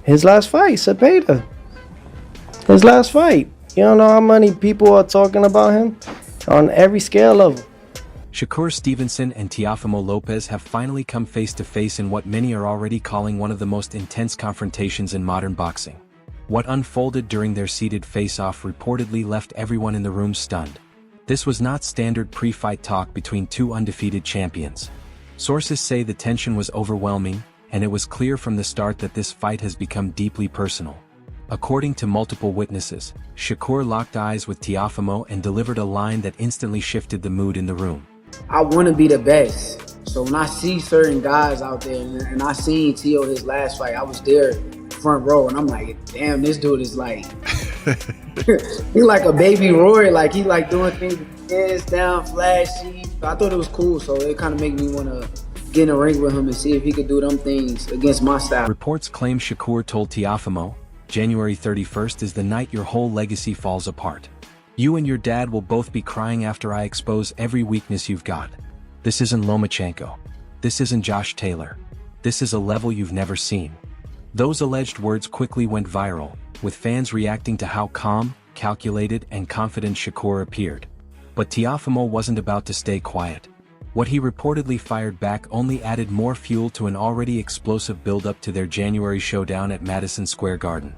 His last fight, Cepeda. His last fight. You don't know how many people are talking about him on every scale of him. Shakur Stevenson and Teofimo Lopez have finally come face to face in what many are already calling one of the most intense confrontations in modern boxing. What unfolded during their seated face-off reportedly left everyone in the room stunned. This was not standard pre-fight talk between two undefeated champions. Sources say the tension was overwhelming, and it was clear from the start that this fight has become deeply personal. According to multiple witnesses, Shakur locked eyes with Teofimo and delivered a line that instantly shifted the mood in the room. I want to be the best. So when I see certain guys out there, and I seen Teo his last fight, I was there front row, and I'm like, damn, this dude is like, he like a baby Roy, like he like doing things with his hands down, flashy. I thought it was cool, so it kind of made me want to get in the ring with him and see if he could do them things against my style. Reports claim Shakur told Teofimo, January 31st is the night your whole legacy falls apart. You and your dad will both be crying after I expose every weakness you've got. This isn't Lomachenko. This isn't Josh Taylor. This is a level you've never seen. Those alleged words quickly went viral, with fans reacting to how calm, calculated, and confident Shakur appeared. But Teofimo wasn't about to stay quiet. What he reportedly fired back only added more fuel to an already explosive build-up to their January showdown at Madison Square Garden.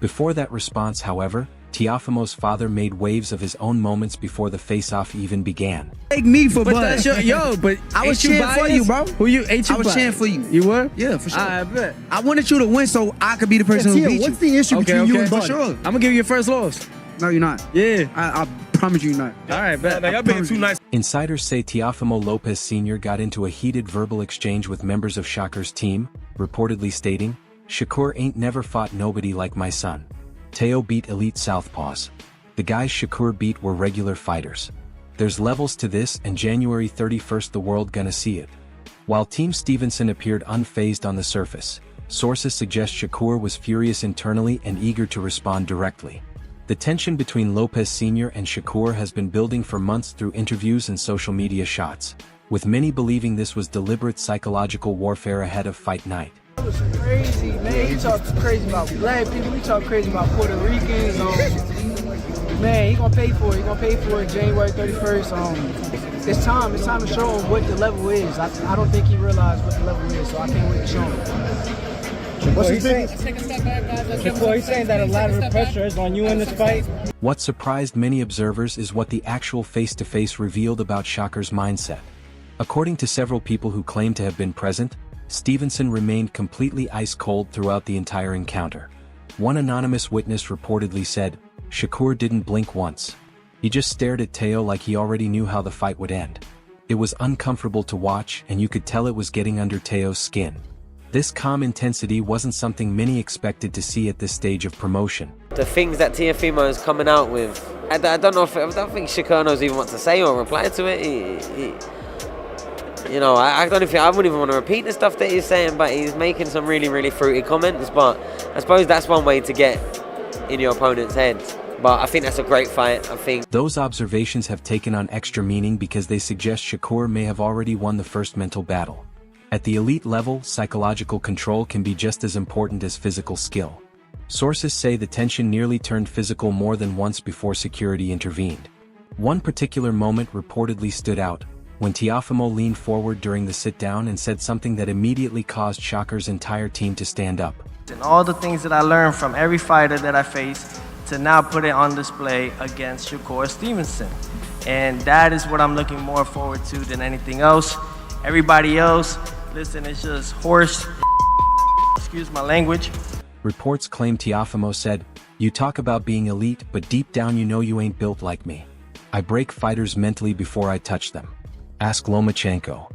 Before that response, however, Teofimo's father made waves of his own moments before the face-off even began. Take me for But bud. that's your, but I was cheering for you, bro. Who you? Ain't you I was biased? cheering for you. You were? Yeah, for sure. I bet. I wanted you to win so I could be the person who beat What's you. the issue between you and For Bud? sure. I'm gonna give you your first loss. No, you're not. Yeah. I promise you not. All right, bet. Y'all being too nice. Insiders say Teofimo Lopez Sr. got into a heated verbal exchange with members of Shakur's team, reportedly stating, "Shakur ain't never fought nobody like my son. Teo beat elite southpaws. The guys Shakur beat were regular fighters. There's levels to this, and January 31st the world gonna see it." While Team Stevenson appeared unfazed on the surface, sources suggest Shakur was furious internally and eager to respond directly. The tension between Lopez Sr. and Shakur has been building for months through interviews and social media shots, with many believing this was deliberate psychological warfare ahead of fight night. It was crazy, man. He talked crazy about black people. He talked crazy about Puerto Ricans. Man, he gonna pay for it. He gonna pay for it January 31st. It's time to show him what the level is. I don't think he realized what the level is, so I can't wait to show him. What's his thing? He's saying that a lot of the pressure is on you in this fight. What surprised many observers is what the actual face-to-face revealed about Shakur's mindset. According to several people who claim to have been present, Stevenson remained completely ice-cold throughout the entire encounter. One anonymous witness reportedly said, Shakur didn't blink once. He just stared at Teo like he already knew how the fight would end. It was uncomfortable to watch, and you could tell it was getting under Teo's skin. This calm intensity wasn't something many expected to see at this stage of promotion. The things that Teofimo is coming out with, I don't think Shakur knows even what to say or reply to it. I wouldn't even want to repeat the stuff that he's saying, but he's making some really, really fruity comments. But I suppose that's one way to get in your opponent's head. But I think that's a great fight. I think those observations have taken on extra meaning because they suggest Shakur may have already won the first mental battle. At the elite level, psychological control can be just as important as physical skill. Sources say the tension nearly turned physical more than once before security intervened. One particular moment reportedly stood out, when Teofimo leaned forward during the sit-down and said something that immediately caused Shakur's entire team to stand up. And all the things that I learned from every fighter that I faced to now put it on display against Shakur Stevenson. And that is what I'm looking more forward to than anything else. Everybody else, listen, it's just horse, excuse my language. Reports claim Teofimo said, "You talk about being elite, but deep down you know you ain't built like me. I break fighters mentally before I touch them. Ask Lomachenko."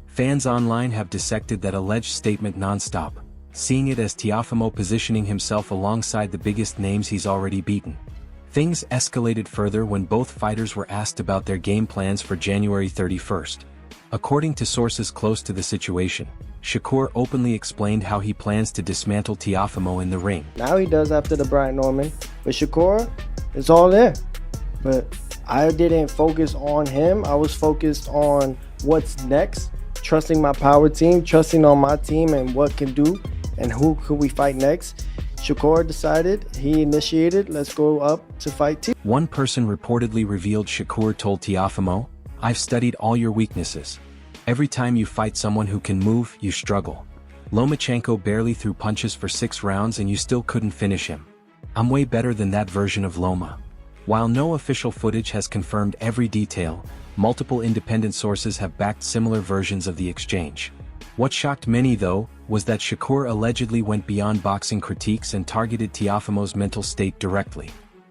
Fans online have dissected that alleged statement nonstop, seeing it as Teofimo positioning himself alongside the biggest names he's already beaten. Things escalated further when both fighters were asked about their game plans for January 31st. According to sources close to the situation, Shakur openly explained how he plans to dismantle Teofimo in the ring. Now he does after the Brian Norman, but Shakur is all there. But I didn't focus on him. I was focused on what's next, trusting my power team, trusting on my team and what can do and who could we fight next. Shakur decided, he initiated, let's go up to fight T. One person reportedly revealed Shakur told Teofimo, "I've studied all your weaknesses. Every time you fight someone who can move, you struggle. Lomachenko barely threw punches for 6 rounds and you still couldn't finish him. I'm way better than that version of Loma." While no official footage has confirmed every detail, multiple independent sources have backed similar versions of the exchange. What shocked many, though, was that Shakur allegedly went beyond boxing critiques and targeted Teofimo's mental state directly.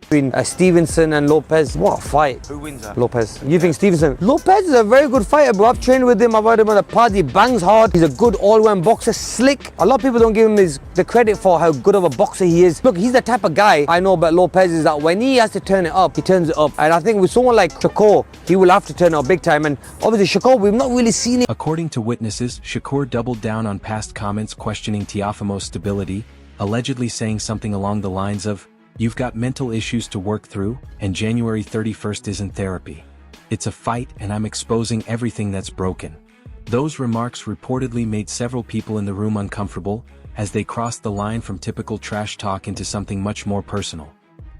Between Stevenson and Lopez, what a fight. Who wins that? Lopez. You think Stevenson? Lopez is a very good fighter, bro. I've trained with him, I've had him on the pod, he bangs hard. He's a good all-round boxer, slick. A lot of people don't give him the credit for how good of a boxer he is. Look, he's the type of guy I know about Lopez is that when he has to turn it up, he turns it up. And I think with someone like Shakur, he will have to turn it up big time. And obviously Shakur, we've not really seen it. According to witnesses, Shakur doubled down on past comments questioning Teofimo's stability, allegedly saying something along the lines of, "You've got mental issues to work through, and January 31st isn't therapy. It's a fight and I'm exposing everything that's broken." Those remarks reportedly made several people in the room uncomfortable, as they crossed the line from typical trash talk into something much more personal.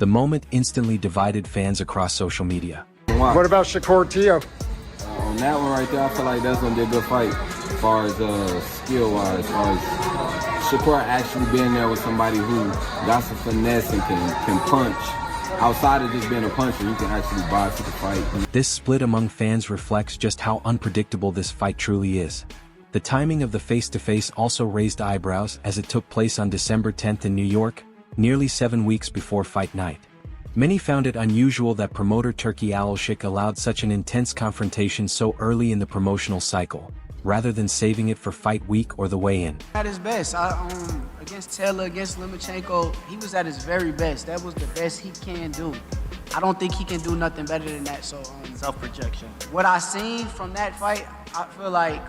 The moment instantly divided fans across social media. What about Shakur Teo? On that one right there, I feel like that's gonna be a good fight, as far as skill-wise, as far as Shakur actually being there with somebody who got some finesse and can punch. Outside of just being a puncher, you can actually box the fight. This split among fans reflects just how unpredictable this fight truly is. The timing of the face-to-face also raised eyebrows as it took place on December 10th in New York, nearly 7 weeks before fight night. Many found it unusual that promoter Turki Alashik allowed such an intense confrontation so early in the promotional cycle, rather than saving it for fight week or the weigh-in. At his best, against Taylor, against Lomachenko, he was at his very best. That was the best he can do. I don't think he can do nothing better than that. So Self-projection. what I seen from that fight, I feel like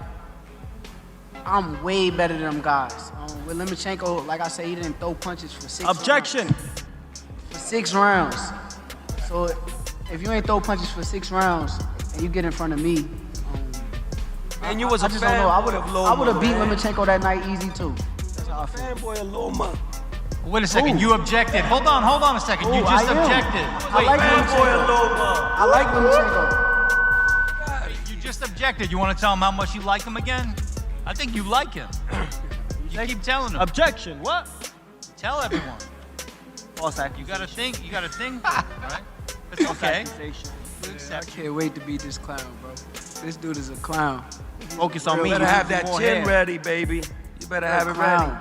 I'm way better than them guys. With Lomachenko, like I said, he didn't throw punches for 6 Objection. rounds. For 6 rounds. So if you ain't throw punches for 6 rounds and you get in front of me, Man, you was I a just don't know. fanboy I would have beat Lomachenko that night easy too. That's how I feel. Fanboy of Loma. Wait a second, you objected. Hold on a second. You just objected. I like Lomachenko. I like Lomachenko. You just objected. You want to tell him how much you like him again? I think you like him. You keep telling him. Objection. What? Tell everyone. False accusation. You got a thing, right? It's okay. I can't wait to beat this clown, bro. This dude is a clown. Focus on me. You better have that chin ready, baby. You better have it ready.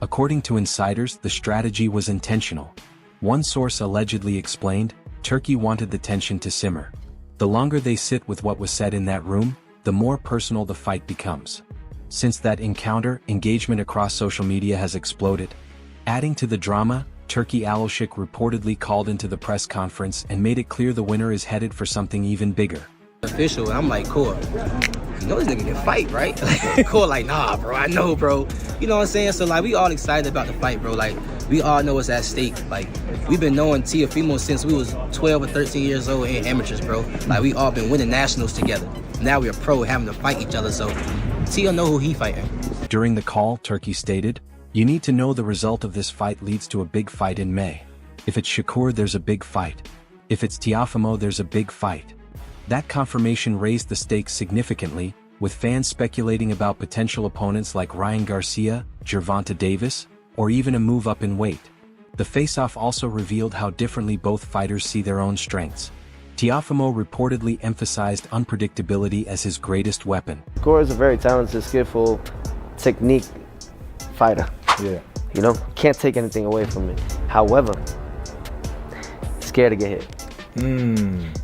According to insiders, the strategy was intentional. One source allegedly explained, Turkey wanted the tension to simmer. The longer they sit with what was said in that room, the more personal the fight becomes. Since that encounter, engagement across social media has exploded. Adding to the drama, Turki Alashik reportedly called into the press conference and made it clear the winner is headed for something even bigger. Official, and I'm like, cool. You know this nigga can fight, right? Cool, like, nah, bro, I know, bro. You know what I'm saying? So, like, we all excited about the fight, bro. Like, we all know what's at stake. Like, we've been knowing Teofimo since we was 12 or 13 years old and amateurs, bro. Like, we all been winning nationals together. Now we're pro having to fight each other, so Teo know who he fighting. During the call, Turkey stated, "You need to know the result of this fight leads to a big fight in May. If it's Shakur, there's a big fight. If it's Teofimo, there's a big fight." That confirmation raised the stakes significantly, with fans speculating about potential opponents like Ryan Garcia, Gervonta Davis, or even a move up in weight. The face-off also revealed how differently both fighters see their own strengths. Teofimo reportedly emphasized unpredictability as his greatest weapon. Shakur is a very talented, skillful, technique fighter. Yeah. You know, can't take anything away from it. However, scared to get hit.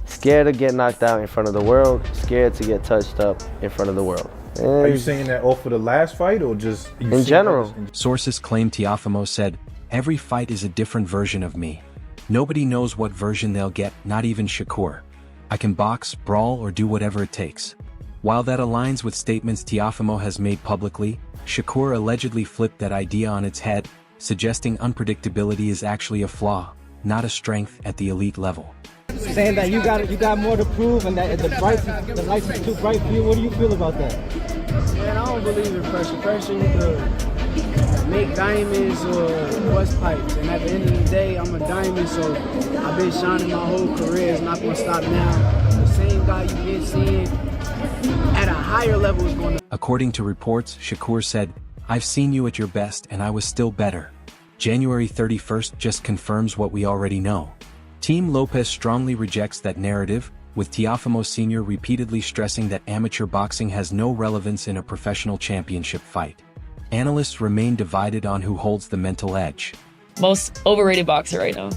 Scared to get knocked out in front of the world, scared to get touched up in front of the world. Are you saying that off of the last fight or just in general? Sources claim Teofimo said, "Every fight is a different version of me. Nobody knows what version they'll get, not even Shakur. I can box, brawl, or do whatever it takes." While that aligns with statements Teofimo has made publicly, Shakur allegedly flipped that idea on its head, suggesting unpredictability is actually a flaw, not a strength at the elite level. Saying that you got more to prove and that the lights is too bright for you. What do you feel about that? Man, I don't believe in pressure. Pressure, you could make diamonds or bust pipes. And at the end of the day, I'm a diamond, so I've been shining my whole career. It's not gonna stop now. The same guy you've been seeing at a higher level is going to... According to reports, Shakur said, "I've seen you at your best and I was still better." January 31st just confirms what we already know. Team Lopez strongly rejects that narrative, with Teofimo Sr. repeatedly stressing that amateur boxing has no relevance in a professional championship fight. Analysts remain divided on who holds the mental edge. Most overrated boxer right now.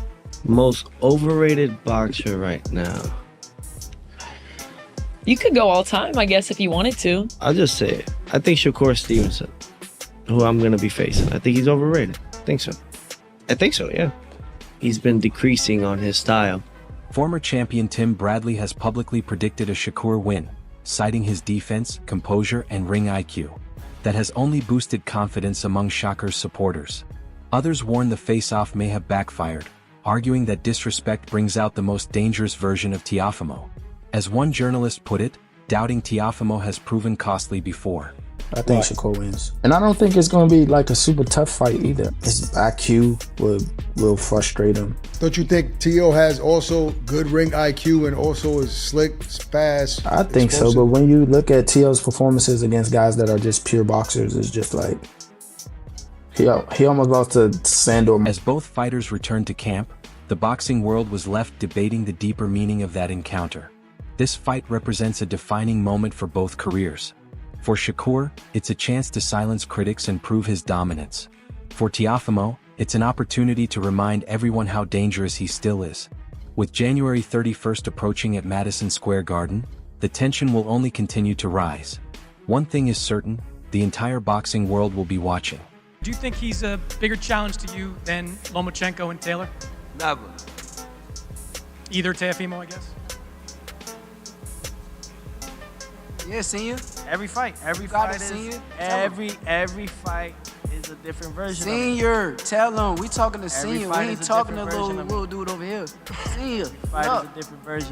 Most overrated boxer right now. You could go all time, I guess, if you wanted to. I'll just say it. I think Shakur Stevenson, who I'm going to be facing. I think he's overrated. I think so, yeah. He's been decreasing on his style. Former champion Tim Bradley has publicly predicted a Shakur win, citing his defense, composure, and ring IQ. That has only boosted confidence among Shakur's supporters. Others warn the face-off may have backfired, arguing that disrespect brings out the most dangerous version of Teofimo. As one journalist put it, doubting Teofimo has proven costly before. I think Shakur wins. And I don't think it's going to be like a super tough fight either. His IQ will frustrate him. Don't you think Teo has also good ring IQ and also is slick, fast? I think so, but when you look at Teo's performances against guys that are just pure boxers, it's just like he almost lost to Sandor. As both fighters returned to camp, the boxing world was left debating the deeper meaning of that encounter. This fight represents a defining moment for both careers. For Shakur, it's a chance to silence critics and prove his dominance. For Teofimo, it's an opportunity to remind everyone how dangerous he still is. With January 31st approaching at Madison Square Garden, the tension will only continue to rise. One thing is certain, the entire boxing world will be watching. Do you think he's a bigger challenge to you than Lomachenko and Taylor? Never. Either Teofimo, I guess? Yeah, senior. Every fight is every fight is a different version. Senior, tell him we talking to senior. We fight ain't is a talking to different version of little dude over here. Senior, Fight is a different version.